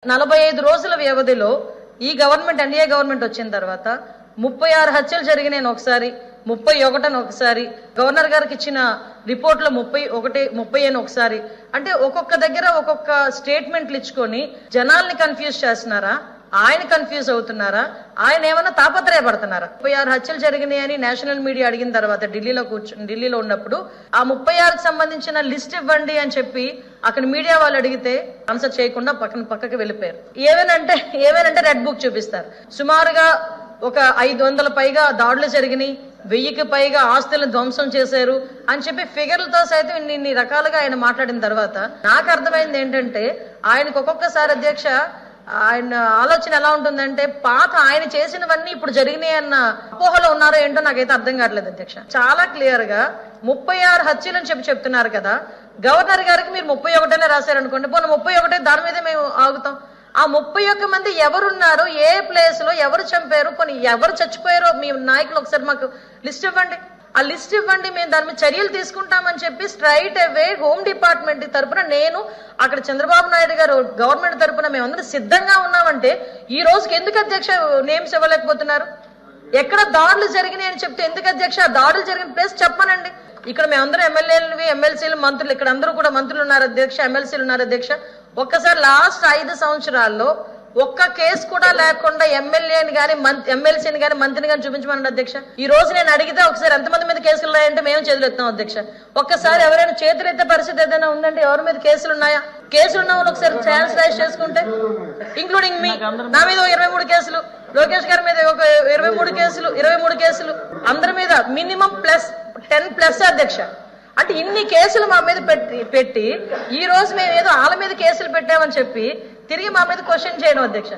45 రోజుల వ్యవధిలో ఈ గవర్నమెంట్ ఎన్డీఏ గవర్నమెంట్ వచ్చిన తర్వాత 36 హత్యలు జరిగినాయి ఒకసారి, 31 ఒకసారి, గవర్నర్ గారికి ఇచ్చిన రిపోర్ట్లో 30 అని ఒకసారి. అంటే ఒక్కొక్క దగ్గర ఒక్కొక్క స్టేట్మెంట్లు ఇచ్చుకొని జనాల్ని కన్ఫ్యూజ్ చేస్తున్నారా, ఆయన కన్ఫ్యూజ్ అవుతున్నారా, ఆయన ఏమన్నా తాపత్రయపడుతున్నారా? 36 హత్యలు జరిగినాయి అని నేషనల్ మీడియా అడిగిన తర్వాత ఢిల్లీలో ఉన్నప్పుడు ఆ 36కి సంబంధించిన లిస్ట్ ఇవ్వండి అని చెప్పి అక్కడ మీడియా వాళ్ళు అడిగితే ఆన్సర్ చేయకుండా పక్కకి వెళ్ళిపోయారు. ఏమేనంటే రెడ్ బుక్ చూపిస్తారు. సుమారుగా ఒక 500 పైగా దాడులు జరిగినాయి, 1000కి పైగా ఆస్తులను ధ్వంసం చేశారు అని చెప్పి ఫిగర్లతో సైతం ఇన్ని రకాలుగా ఆయన మాట్లాడిన తర్వాత నాకు అర్థమైంది ఏంటంటే ఆయనకు ఒక్కొక్కసారి అధ్యక్ష ఆయన ఆలోచన ఎలా ఉంటుందంటే పాత ఆయన చేసినవన్నీ ఇప్పుడు జరిగినాయి అన్న అపోహలో ఉన్నారో ఏంటో నాకైతే అర్థం కావట్లేదు అధ్యక్ష. చాలా క్లియర్ గా 36 హత్యలని చెప్తున్నారు కదా, గవర్నర్ గారికి మీరు 31 రాశారనుకోండి, పోనీ 31 దాని మీదే మేము ఆగుతాం. ఆ 31 మంది ఎవరున్నారు, ఏ ప్లేస్ లో ఎవరు చంపారు, పోనీ ఎవరు చచ్చిపోయారో మీ నాయకులు ఒకసారి మాకు లిస్ట్ ఇవ్వండి. ఆ లిస్ట్ ఇవ్వండి, మేము దాని మీద చర్యలు తీసుకుంటామని చెప్పి స్ట్రైట్ అవే హోమ్ డిపార్ట్మెంట్ తరఫున నేను అక్కడ చంద్రబాబు నాయుడు గారు గవర్నమెంట్ తరఫున మేమందరం సిద్ధంగా ఉన్నామంటే ఈ రోజుకి ఎందుకు అధ్యక్ష నేమ్స్ ఇవ్వలేకపోతున్నారు? ఎక్కడ దాడులు జరిగినాయి అని చెప్తే ఎందుకు అధ్యక్ష ఆ దాడులు జరిగిన ప్లేస్ చెప్పనండి. ఇక్కడ మేమందరం ఎమ్మెల్యేలు, ఎమ్మెల్సీలు, మంత్రులు, ఇక్కడ అందరూ కూడా మంత్రులు ఉన్నారు అధ్యక్ష, ఎమ్మెల్సీలు ఉన్నారు అధ్యక్ష. ఒక్కసారి లాస్ట్ 5 సంవత్సరాల్లో ఒక్క కేసు కూడా లేకుండా ఎమ్మెల్యేని కానీ ఎమ్మెల్సీని కానీ మంత్రిని కానీ చూపించమన్నాడు అధ్యక్ష. ఈ రోజు నేను అడిగితే ఒకసారి ఎంతమంది మీద కేసులు ఉన్నాయంటే మేము చేతులెత్తాం అధ్యక్ష. ఒక్కసారి ఎవరైనా చేతులెత్తే పరిస్థితి ఏదైనా ఉందంటే ఎవరి మీద కేసులు ఉన్నాయా? కేసులు ఉన్న వాళ్ళు ఒకసారి ఛాన్స్ రైజ్ చేసుకుంటే, ఇంక్లూడింగ్ మీ, నా మీద 23 కేసులు, లోకేష్ గారి మీద ఒక 23 కేసులు, అందరి మీద మినిమం +10 అధ్యక్ష. అంటే ఇన్ని కేసులు మా మీద పెట్టి ఈ రోజు మేము ఏదో వాళ్ళ మీద కేసులు పెట్టామని చెప్పి తిరిగి మా మీద క్వశ్చన్ చేయడం అధ్యక్ష.